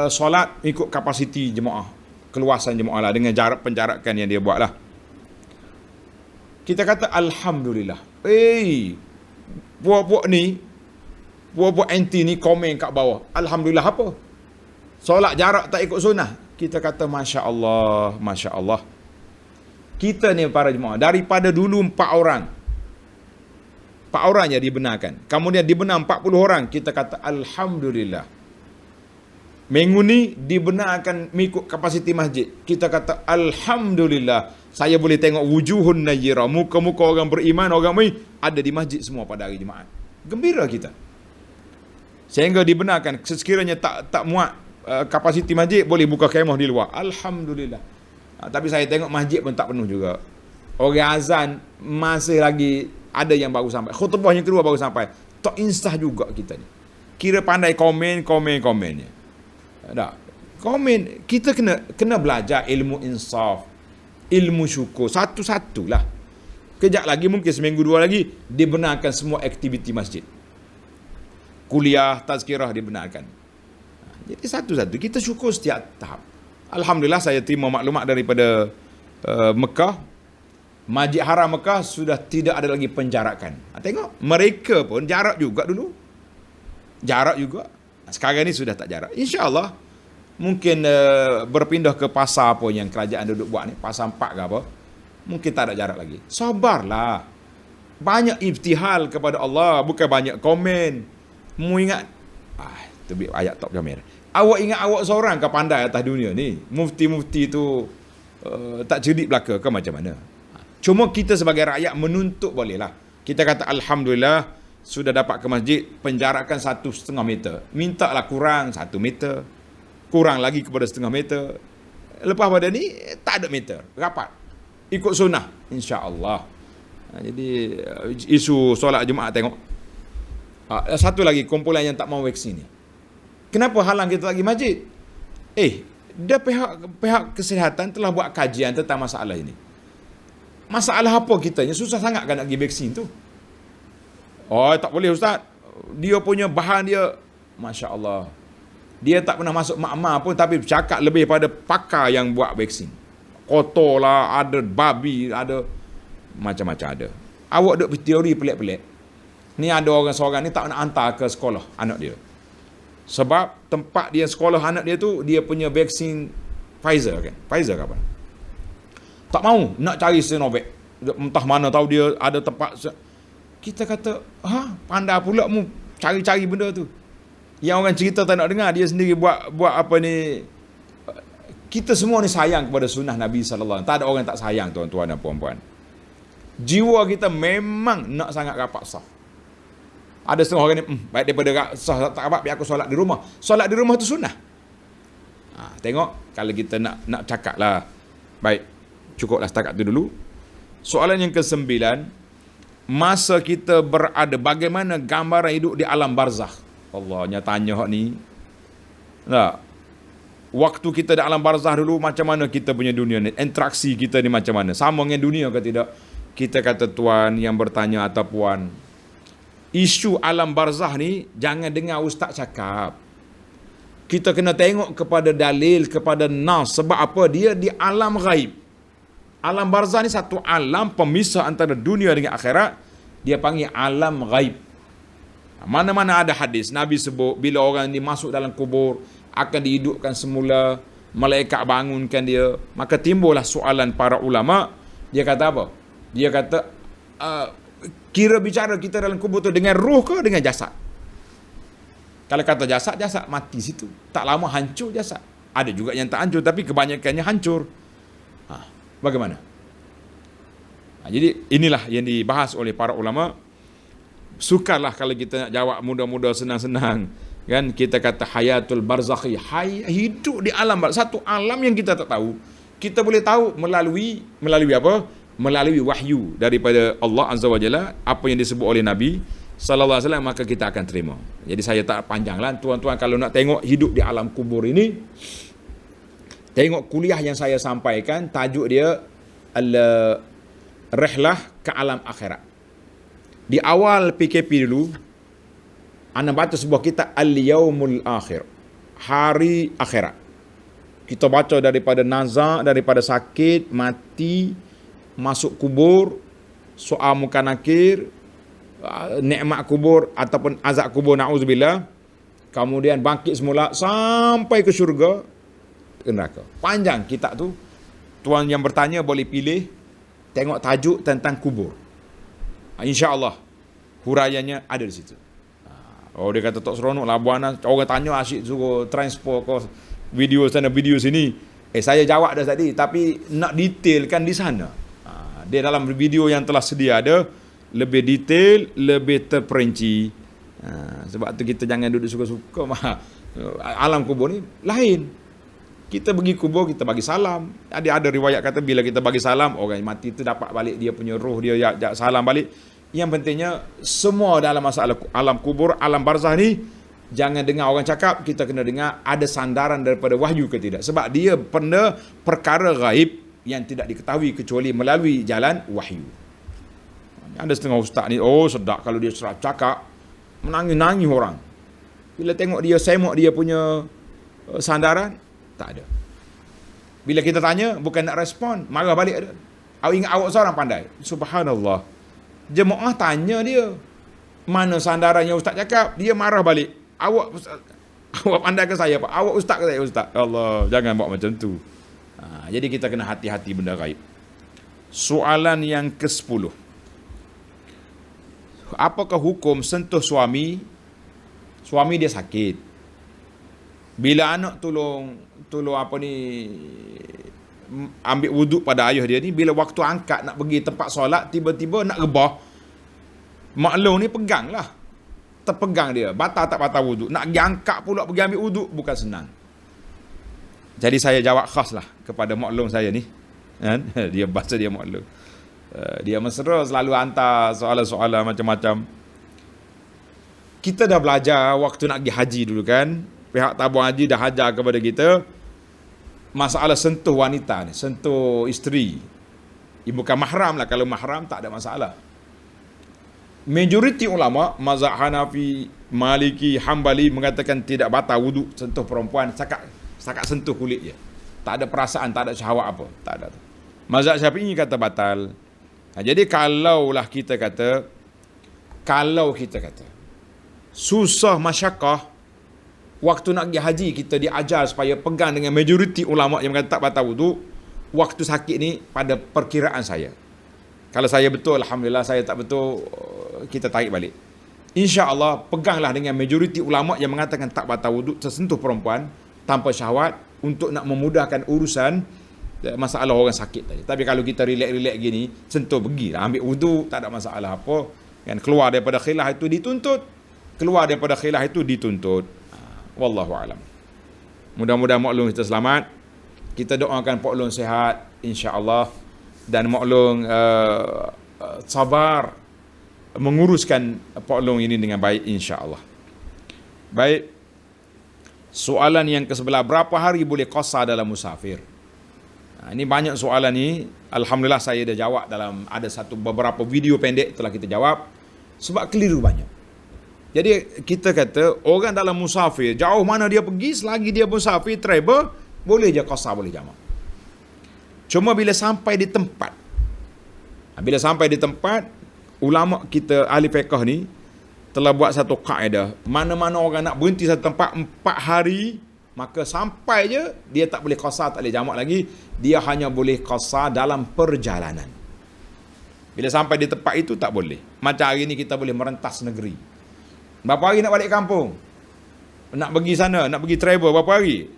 solat ikut kapasiti jemaah, keluasan jemaah lah, dengan penjarakan yang dia buat lah. Kita kata Alhamdulillah. Puak-puak anti ni komen kat bawah. Alhamdulillah apa? Solat jarak tak ikut sunnah. Kita kata Masya Allah, Masya Allah. Kita ni para jemaah, daripada dulu 4 orang yang dibenarkan, kemudian dibenar 40 orang, kita kata Alhamdulillah. Minggu ni dibenarkan mengikut kapasiti masjid, kita kata Alhamdulillah. Saya boleh tengok wujuhun nayyira, muka-muka orang beriman, orang ni ada di masjid semua pada hari Jumaat. Gembira kita. Sehingga dibenarkan, sekiranya tak muat kapasiti masjid, boleh buka kemah di luar. Alhamdulillah. Tapi saya tengok masjid pun tak penuh juga. Orang azan masih lagi ada yang baru sampai. Khutbah yang kedua baru sampai. Tak insah juga kita ni. Kira pandai komen-komennya. Tak. Komen, kita kena belajar ilmu insaf, ilmu syukur, satu-satulah. Kejap lagi, mungkin seminggu 2 lagi, dibenarkan semua aktiviti masjid. Kuliah, tazkirah dibenarkan. Jadi satu-satu, kita syukur setiap tahap. Alhamdulillah, saya terima maklumat daripada Mekah. Masjid Haram Mekah sudah tidak ada lagi penjarakan. Tengok, mereka pun jarak juga dulu. Jarak juga. Sekarang ni sudah tak jarak. InsyaAllah, mungkin berpindah ke pasar apa yang kerajaan duduk buat ni, pasar 4 ke apa, mungkin tak ada jarak lagi. Sabarlah. Banyak ibtihal kepada Allah, bukan banyak komen. Mu ingat, terbit ayat tak comel. Awak ingat awak seorang ke pandai atas dunia ni? Mufti-mufti tu tak cerdik belaka ke macam mana? Cuma kita sebagai rakyat menuntut bolehlah. Kita kata alhamdulillah sudah dapat ke masjid, penjarakan 1,5 meter. Mintalah kurang 1 meter. Kurang lagi kepada 1,5 meter. Lepas pada ni tak ada meter. Rapat. Ikut sunnah insya-Allah. Jadi isu solat Jumaat tengok. Satu lagi kumpulan yang tak mau vaksin ni. Kenapa halang kita pergi masjid? Dia pihak kesihatan telah buat kajian tentang masalah ini. Masalah apa kitanya? Susah sangat kan nak pergi vaksin tu. Oh, tak boleh ustaz. Dia punya bahan dia, Masya Allah. Dia tak pernah masuk makmah pun tapi bercakap lebih pada pakar yang buat vaksin. Kotor lah, ada babi, ada macam-macam ada. Awak duk berteori pelik-pelik. Ni ada orang seorang ni tak nak hantar ke sekolah anak dia. Sebab tempat dia sekolah anak dia tu, dia punya vaksin Pfizer kan? Pfizer ke apa? Tak mau nak cari Sinovac. Entah mana tahu dia ada tempat. Kita kata, pandai pula mu cari-cari benda tu. Yang orang cerita tak nak dengar, dia sendiri buat apa ni. Kita semua ni sayang kepada sunnah Nabi SAW. Tak ada orang tak sayang tuan-tuan dan puan-puan. Jiwa kita memang nak sangat rapat saf. Ada setengah orang ni, baik daripada sah tak rapat, biar aku solat di rumah. Solat di rumah tu sunnah. Tengok, kalau kita nak cakap lah. Baik, cukuplah setakat tu dulu. Soalan yang ke-9, masa kita berada, bagaimana gambaran hidup di alam barzakh? Allah, nyatanya hak ni. Tak. Waktu kita di alam barzakh dulu, macam mana kita punya dunia ni? Interaksi kita ni macam mana? Sama dengan dunia ke tidak? Kita kata tuan yang bertanya atau puan, isu alam barzakh ni jangan dengar ustaz cakap. Kita kena tengok kepada dalil, kepada nas. Sebab apa? Dia di alam ghaib. Alam barzakh ni satu alam pemisah antara dunia dengan akhirat. Dia panggil alam ghaib. Mana-mana ada hadis Nabi sebut bila orang ni masuk dalam kubur akan dihidupkan semula, malaikat bangunkan dia. Maka timbullah soalan para ulama. Dia kata apa? Dia kata kira bicara kita dalam kubur tu dengan ruh ke dengan jasad? Kalau kata jasad mati situ. Tak lama hancur jasad. Ada juga yang tak hancur tapi kebanyakannya hancur. Bagaimana? Jadi inilah yang dibahas oleh para ulama. Sukarlah kalau kita nak jawab mudah-mudah senang-senang. Kan kita kata hayatul barzakhi, hidup di alam barzakh, satu alam yang kita tak tahu. Kita boleh tahu melalui apa? Melalui wahyu daripada Allah Azza wa Jalla, apa yang disebut oleh Nabi sallallahu alaihi wasallam, maka kita akan terima. Jadi saya tak panjanglah tuan-tuan, kalau nak tengok hidup di alam kubur ini, tengok kuliah yang saya sampaikan, tajuk dia Rihlah ke Alam Akhirat. Di awal PKP dulu, ana baca sebuah kitab Al-Yaumul Akhir, hari akhirat. Kita baca daripada nazak, daripada sakit, mati, masuk kubur, soal muka nakir, nikmat kubur ataupun azab kubur, na'udzubillah, kemudian bangkit semula sampai ke syurga, ke neraka. Panjang kitab tu. Tuan yang bertanya boleh pilih, tengok tajuk tentang kubur. InsyaAllah huraiannya ada di situ. Oh, dia kata tak seronok lah buana. Orang tanya asyik suruh transport ke video sana video sini. Saya jawab dah tadi, tapi nak detailkan di sana. Dia dalam video yang telah sedia ada lebih detail, lebih terperinci. Sebab tu kita jangan duduk suka-suka. Alam kubur ni lain. Kita pergi kubur, kita bagi salam. Ada riwayat kata bila kita bagi salam, orang mati tu dapat balik dia punya roh dia, salam balik. Yang pentingnya semua dalam masalah alam kubur, alam barzakh ni, jangan dengar orang cakap, kita kena dengar ada sandaran daripada wahyu ke tidak. Sebab dia benda perkara gaib yang tidak diketahui kecuali melalui jalan wahyu. Ada setengah ustaz ni, sedap kalau dia serap cakap, menangis-nangis orang. Bila tengok dia, semok dia punya sandaran, tak ada. Bila kita tanya, bukan nak respon, marah balik ada. Awak ingat awak seorang pandai? Subhanallah. Jemaah tanya dia, mana sandaran yang ustaz cakap? Dia marah balik. Awak pandai ke saya, Pak? Awak ustaz ke saya, ustaz? Allah, jangan buat macam tu. Jadi kita kena hati-hati benda gaib. Soalan yang ke-10. Apakah hukum sentuh suami dia sakit, Bila anak tolong apa ni, ambil wuduk pada ayah dia ni, bila waktu angkat nak pergi tempat solat, tiba-tiba nak rebah, mak long ni pegang lah, terpegang dia, batal tak batal wuduk, nak pergi angkat pula pergi ambil wuduk, bukan senang. Jadi saya jawab khas lah kepada mak long saya ni, kan? Dia bahasa dia mak long, dia mesra selalu hantar soalan-soalan macam-macam. Kita dah belajar waktu nak pergi haji dulu kan, pihak tabung haji dah ajar kepada kita masalah sentuh wanita ni, sentuh isteri. Bukan mahram lah, kalau mahram tak ada masalah. Majoriti ulama mazhab Hanafi, Maliki, Hambali mengatakan tidak batal wuduk sentuh perempuan, setakat sentuh kulit je. Tak ada perasaan, tak ada syahwat apa, tak ada. Mazhab Syafi'i kata batal. Jadi kalau kita kata susah masyakkah, waktu nak pergi haji kita diajar supaya pegang dengan majoriti ulama yang kata tak batal wuduk. Waktu sakit ni pada perkiraan saya, kalau saya betul alhamdulillah, saya tak betul kita tarik balik. InsyaAllah peganglah dengan majoriti ulama yang mengatakan tak batal wuduk tersentuh perempuan tanpa syahwat, untuk nak memudahkan urusan masalah orang sakit tadi. Tapi kalau kita relax gini, sentuh pergilah ambil wuduk, tak ada masalah apa kan. Keluar daripada khilaf itu dituntut. Wallahu alam. Mudah-mudahan Mak Long kita selamat. Kita doakan Pak Long sihat insya-Allah, dan Mak Long sabar menguruskan Pak Long ini dengan baik insya-Allah. Baik. Soalan yang ke-11, berapa hari boleh qasar dalam musafir? Ini banyak soalan ni. Alhamdulillah saya dah jawab dalam ada beberapa video pendek telah kita jawab, sebab keliru banyak. Jadi kita kata orang dalam musafir, jauh mana dia pergi, selagi dia musafir, travel, boleh je qasar, boleh jamak. Cuma bila sampai di tempat, ulama kita ahli fiqh ni telah buat satu kaedah, mana-mana orang nak berhenti satu tempat 4 hari, maka sampai je dia tak boleh qasar, tak boleh jamak lagi, dia hanya boleh qasar dalam perjalanan. Bila sampai di tempat itu tak boleh. Macam hari ni kita boleh merentas negeri. Berapa hari nak balik kampung? Nak pergi sana, nak pergi travel berapa hari?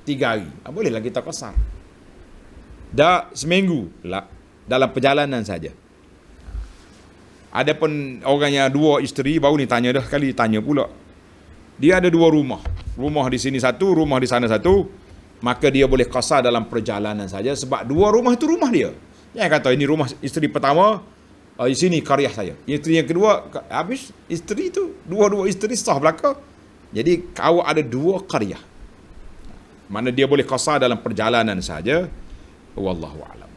3 hari. Bolehlah kita qasar. Dah seminggu lah dalam perjalanan saja. Adapun orang yang 2 isteri, baru ni tanya pula. Dia ada 2 rumah. Rumah di sini satu, rumah di sana satu. Maka dia boleh qasar dalam perjalanan saja, sebab 2 rumah itu rumah dia. Jangan kata ini rumah isteri pertama, di sini qaryah saya. Isteri yang kedua, habis isteri tu, 2 isteri sah belaka. Jadi awak ada 2 qaryah. Mana dia boleh qasar dalam perjalanan saja. Wallahu a'lam.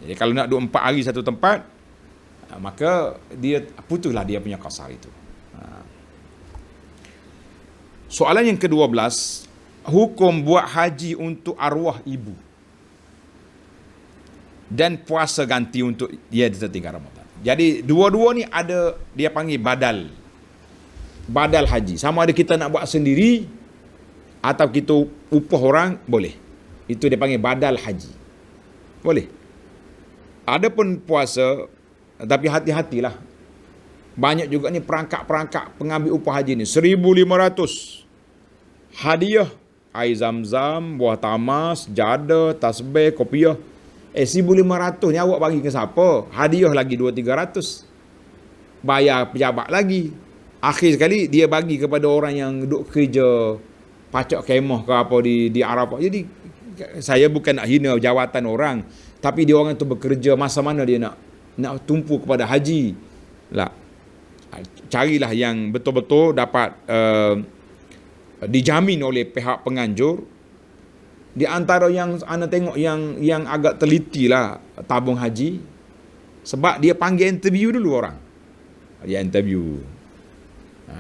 Jadi kalau nak duduk 4 hari satu tempat, maka dia putuslah dia punya qasar itu. Soalan yang ke-12, hukum buat haji untuk arwah ibu dan puasa ganti untuk dia tertinggal Ramadan. Jadi dua-dua ni ada, dia panggil badal haji. Sama ada kita nak buat sendiri atau kita upah orang, boleh. Itu dia panggil badal haji. Boleh. Adapun puasa, tapi hati-hatilah. Banyak juga ni perangkap-perangkap pengambil upah haji ni. 1,500 hadiah, air zam-zam, buah tamas, jada, tasbih, kopiah. 1,500 ni awak bagi ke siapa? Hadiah lagi 200-300. Bayar pejabat lagi. Akhir sekali dia bagi kepada orang yang duduk kerja pacak kemah ke apa di Arafah. Jadi saya bukan nak hina jawatan orang, tapi dia orang tu bekerja, masa mana dia nak tumpu kepada haji lah. Carilah yang betul-betul dapat dijamin oleh pihak penganjur. Di antara yang anda tengok yang agak teliti lah tabung haji, sebab dia panggil interview dulu orang. Dia interview.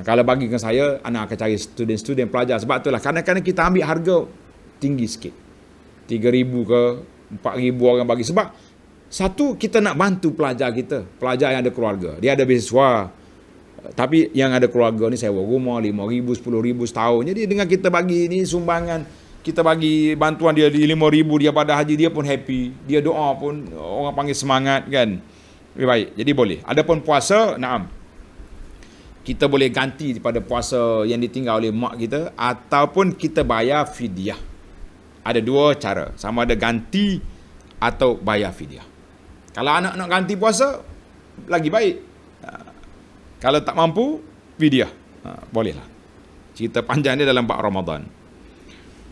Kalau bagi ke saya, anda akan cari student pelajar. Sebab itulah kadang-kadang kita ambil harga tinggi sikit, 3,000 ke 4,000 orang bagi. Sebab satu, kita nak bantu pelajar kita, pelajar yang ada keluarga, dia ada beasiswa, tapi yang ada keluarga ni sewa rumah 5,000, 10,000 setahun. Jadi dengan kita bagi ni sumbangan, kita bagi bantuan dia 5,000, dia pada haji, dia pun happy, dia doa pun orang panggil semangat kan. Lebih baik. Jadi boleh. Adapun puasa, naam, Kita boleh ganti daripada puasa yang ditinggal oleh mak kita, ataupun kita bayar fidyah. Ada dua cara, sama ada ganti atau bayar fidyah. Kalau anak nak ganti puasa, lagi baik. Kalau tak mampu, fidyah. Bolehlah. Cerita panjang dia dalam bab Ramadan.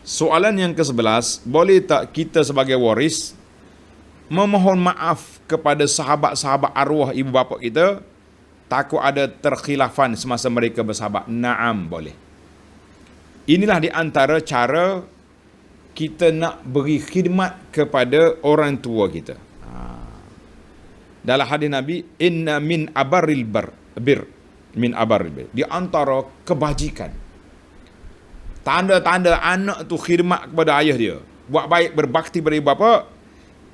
Soalan yang ke-11, boleh tak kita sebagai waris memohon maaf kepada sahabat-sahabat arwah ibu bapa kita, takut ada terkhilafan semasa mereka bersahabat? Naam, boleh. Inilah di antara cara kita nak beri khidmat kepada orang tua kita. Dalam hadis Nabi, inna min abaril bir, min abaril bir, di antara kebajikan, tanda-tanda anak tu khidmat kepada ayah dia, buat baik, berbakti pada ibu bapa,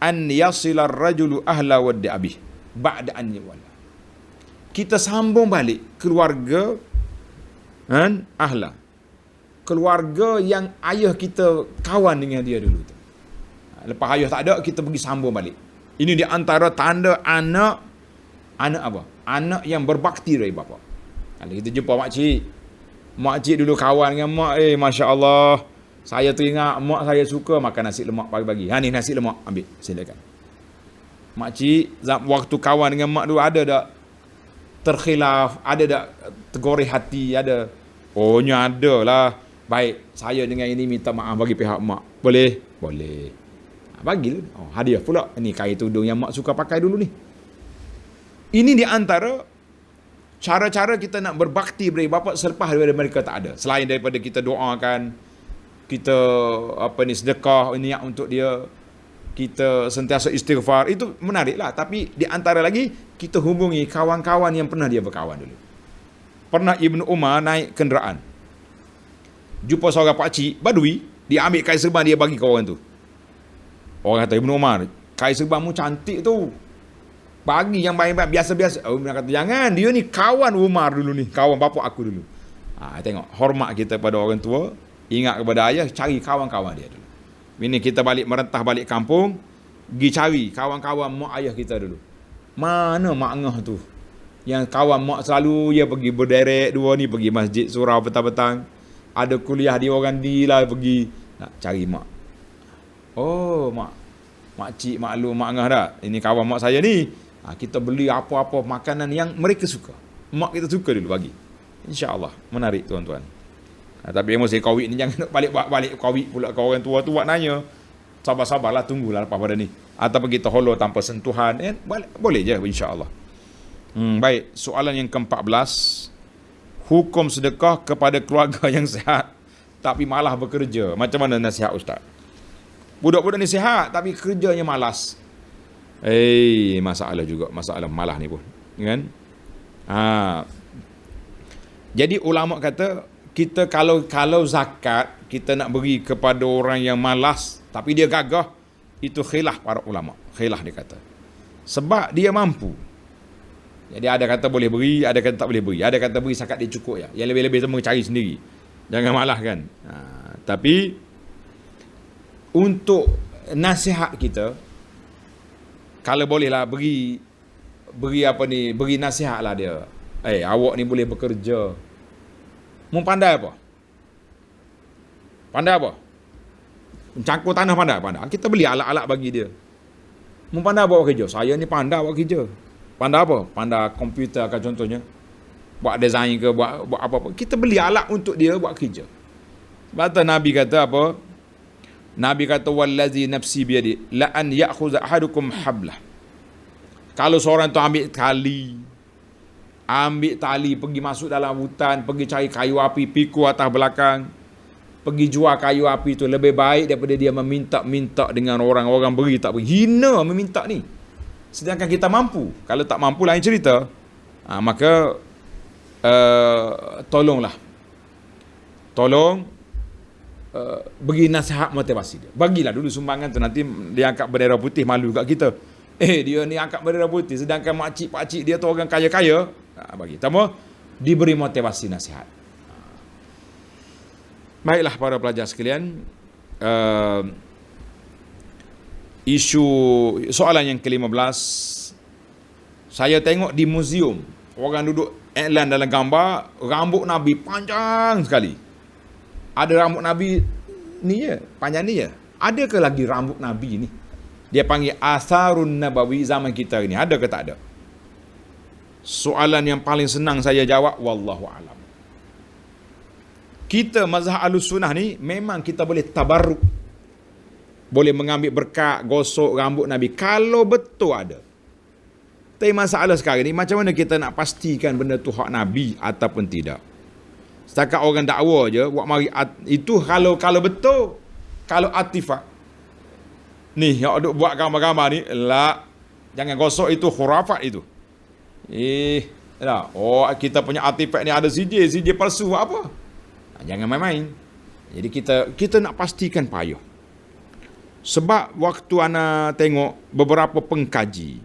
an yasilar rajulu ahla waddi abih ba'da an yawala. Kita sambung balik keluarga ahla, keluarga yang ayah kita kawan dengan dia dulu tu. Lepas ayah tak ada, kita pergi sambung balik. Ini di antara tanda anak apa? Anak yang berbakti dari bapa. Kalau kita jumpa makcik dulu kawan dengan mak, Masya Allah, saya teringat mak saya suka makan nasi lemak pagi-pagi. Ni nasi lemak, ambil, silakan. Makcik, waktu kawan dengan mak dulu ada tak terkhilaf, ada tak tergoreh hati, ada? Ohnya ada lah. Baik, saya dengan ini minta maaf bagi pihak mak. Boleh? Boleh. Bagilah. Hadiah pula. Ini kain tudung yang mak suka pakai dulu ni. Ini di antara cara-cara kita nak berbakti beri bapa selepas daripada mereka tak ada. Selain daripada kita doakan, kita sedekah niat untuk dia, kita sentiasa istighfar, itu menariklah. Tapi di antara lagi, kita hubungi kawan-kawan yang pernah dia berkawan dulu. Pernah Ibnu Umar naik kenderaan, jumpa seorang pakcik Badui, dia ambil kain serban, dia bagi ke orang tu. Orang kata, Ibnu Umar, kain serbanmu cantik tu, bagi yang baik-baik, biasa-biasa. Umar kata, jangan, dia ni kawan Umar dulu ni, kawan bapa aku dulu. Tengok, hormat kita pada orang tua, ingat kepada ayah, cari kawan-kawan dia dulu. Ini kita merentah balik kampung, pergi cari kawan-kawan mak ayah kita dulu. Mana mak ngah tu? Yang kawan mak selalu, dia pergi berderet dua ni, pergi masjid surau petang-petang. Ada kuliah di orang di lah, pergi nak cari mak. Oh, makcik, maklum, mak ngah dah. Ini kawan mak saya ni. Kita beli apa-apa makanan yang mereka suka. Mak kita suka dulu bagi. InsyaAllah. Menarik tuan-tuan. Tapi emosi Covid ni jangan balik Covid pula ke orang tua tu buat nanya. Sabar-sabarlah, tunggulah lepas pada ni. Ataupun kita hollow tanpa sentuhan. Boleh je insyaAllah. Baik, soalan yang ke-14. Hukum sedekah kepada keluarga yang sihat tapi malah bekerja. Macam mana nasihat Ustaz? Budak-budak ni sihat tapi kerjanya malas. Masalah juga. Masalah malah ni pun. Kan? Jadi ulama kata, kita kalau zakat kita nak beri kepada orang yang malas tapi dia gagah, itu khilaf para ulama. Khilaf dia kata. Sebab dia mampu. Jadi ada kata boleh beri, ada kata tak boleh beri. Ada kata beri zakat dia cukup ya. Yang lebih-lebih semua cari sendiri. Jangan malah kan. Tapi untuk nasihat kita, kalau bolehlah beri nasihat lah dia. Awak ni boleh bekerja. Mu pandai apa? Pandai apa? Mencangkul tanah pandai? Kita beli alat-alat bagi dia. Mu pandai buat kerja? Saya ni pandai buat kerja. Pandai apa? Pandai komputer kan contohnya. Buat design ke, buat apa-apa. Kita beli alat untuk dia buat kerja. Sebab tu Nabi kata apa? Nabi kata, wallazi nafsi biyadi la an ya'khudha ahadukum hablah. Kalau seorang tu ambil tali pergi masuk dalam hutan, pergi cari kayu api, pikul atas belakang, pergi jual kayu api tu, lebih baik daripada dia meminta-minta dengan orang beri tak beri. Hina meminta ni. Sedangkan kita mampu. Kalau tak mampu lain cerita. Maka tolong bagi nasihat motivasi dia. Bagilah dulu sumbangan tu, nanti dia angkat bendera putih, malu kat kita. Dia ni angkat bendera putih, sedangkan makcik-pakcik dia tu orang kaya-kaya. Bagi. Pertama, diberi motivasi nasihat. Baiklah para pelajar sekalian, isu soalan yang ke-15, saya tengok di muzium orang duduk iklan dalam gambar, rambut Nabi panjang sekali. Ada rambut Nabi ni je, panjang ni je. Ada ke lagi rambut Nabi ni? Dia panggil asarun nabawi zaman kita ni. Ada ke tak ada? Soalan yang paling senang saya jawab, wallahu alam. Kita mazhab Ahlussunnah ni memang kita boleh tabarruk. Boleh mengambil berkat, gosok rambut Nabi kalau betul ada. Tapi masalah sekarang ni, macam mana kita nak pastikan benda tu hak Nabi ataupun tidak? Setakat orang dakwa je, buat mari itu kalau betul, kalau artifak. Ni, yang duk buat gambar-gambar ni, jangan gosok, itu khurafat itu. Oh, kita punya artifak ni ada CJ palsu apa? Jangan main-main. Jadi kita nak pastikan payah. Sebab waktu ana tengok beberapa pengkaji,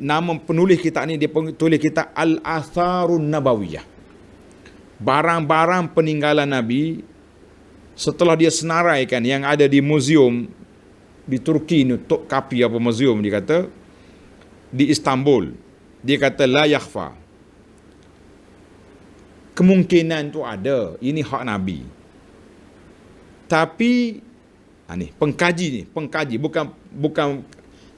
nama penulis kita ni, dia tulis kita Al-Atharun Nabawiyah. Barang-barang peninggalan Nabi setelah dia senaraikan yang ada di muzium di Turki ni, Topkapi apa muzium dia kata, di Istanbul. Dia kata la yakhfa. Kemungkinan tu ada, ini hak Nabi. Tapi pengkaji bukan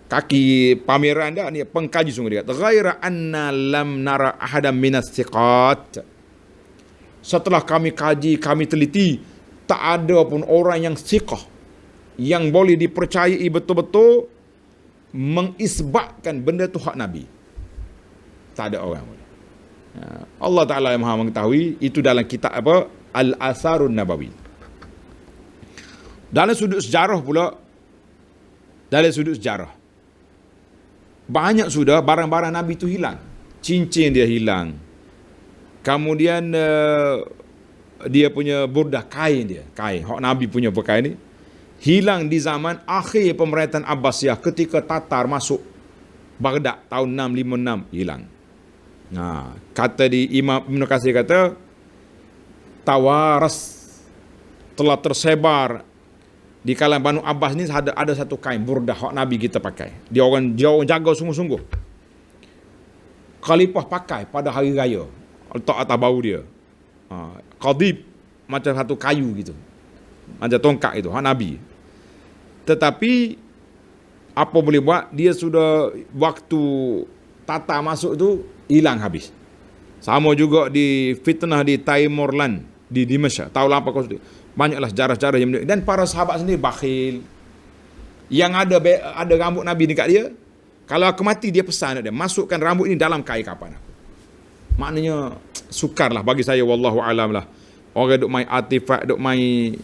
kaki pameran dah, ni pengkaji sungguh dia kata ghaira anna lam nara ahadam minas thiqat. Setelah kami kaji, kami teliti, tak ada pun orang yang thiqah, yang boleh dipercayai betul-betul mengisbatkan benda tu hak Nabi. Tak ada orang. Allah Ta'ala yang maha mengetahui. Itu dalam kitab apa? Al-Atharun Nabawi. Dalam sudut sejarah pula, banyak sudah barang-barang Nabi tu hilang. Cincin dia hilang. Kemudian dia punya burdah, kain hak Nabi punya pakaian ni hilang di zaman akhir pemerintahan Abbasiyah, ketika Tatar masuk Baghdad tahun 656, hilang. Kata di Imam Ibn Katsir kata tawaras, telah tersebar di kalangan Banu Abbas ni, ada satu kain burdah hak Nabi kita pakai. Dia orang jaga sungguh-sungguh. Khalifah pakai pada hari raya, letak atas bau dia. Qadib, macam satu kayu gitu, macam tongkat itu hak Nabi. Tetapi apa boleh buat, dia sudah waktu Tatar masuk tu hilang habis. Sama juga di fitnah di Timurlan, di Dimashq tahun 8 banyaklah sejarah-sejarah yang, dan para sahabat sendiri bakhil. Yang ada rambut Nabi dekat dia, kalau aku mati dia pesan dia, masukkan rambut ini dalam kain kapan aku. Maknanya sukar lah bagi saya, wallahu alam lah. Orang duk main artifak, duk main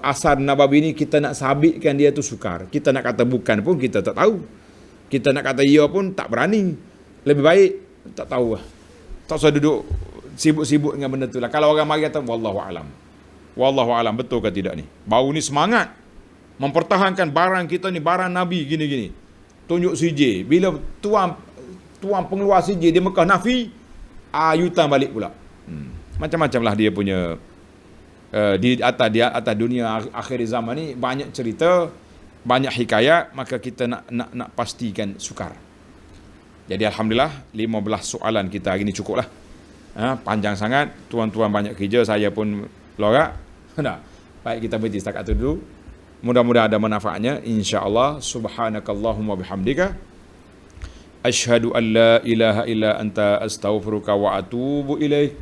asar Nabawi ni, kita nak sabitkan dia tu sukar. Kita nak kata bukan pun kita tak tahu. Kita nak kata ya pun tak berani. Lebih baik tak tahu lah. Tak usah duduk sibuk-sibuk dengan benda tu lah. Kalau orang mari kata wallahu alam. Wallahu alam, betul ke tidak ni? Baru ni semangat mempertahankan barang kita ni, barang Nabi gini-gini. Tunjuk CJ. Bila tuan pengeluar CJ di Mekah nafi, yutan balik pula. Macam-macam lah dia punya di atas dunia akhir zaman ni, banyak cerita, banyak hikayat, maka kita nak pastikan sukar. Jadi alhamdulillah 15 soalan kita hari ni cukup lah. Panjang sangat, tuan-tuan banyak kerja, saya pun lorak. Baik, kita berhenti setakat itu dulu. Mudah-mudahan ada manfaatnya, insya-Allah. Subhanakallahumma bihamdika asyhadu an la ilaha illa anta astaghfiruka wa atubu ilaik.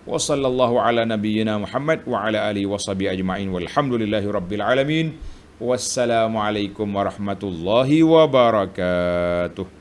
Wa sallallahu ala nabiyyina Muhammad wa ala alihi wa sahbihi ajma'in walhamdulillahi rabbil alamin. Wassalamualaikum warahmatullahi wabarakatuh.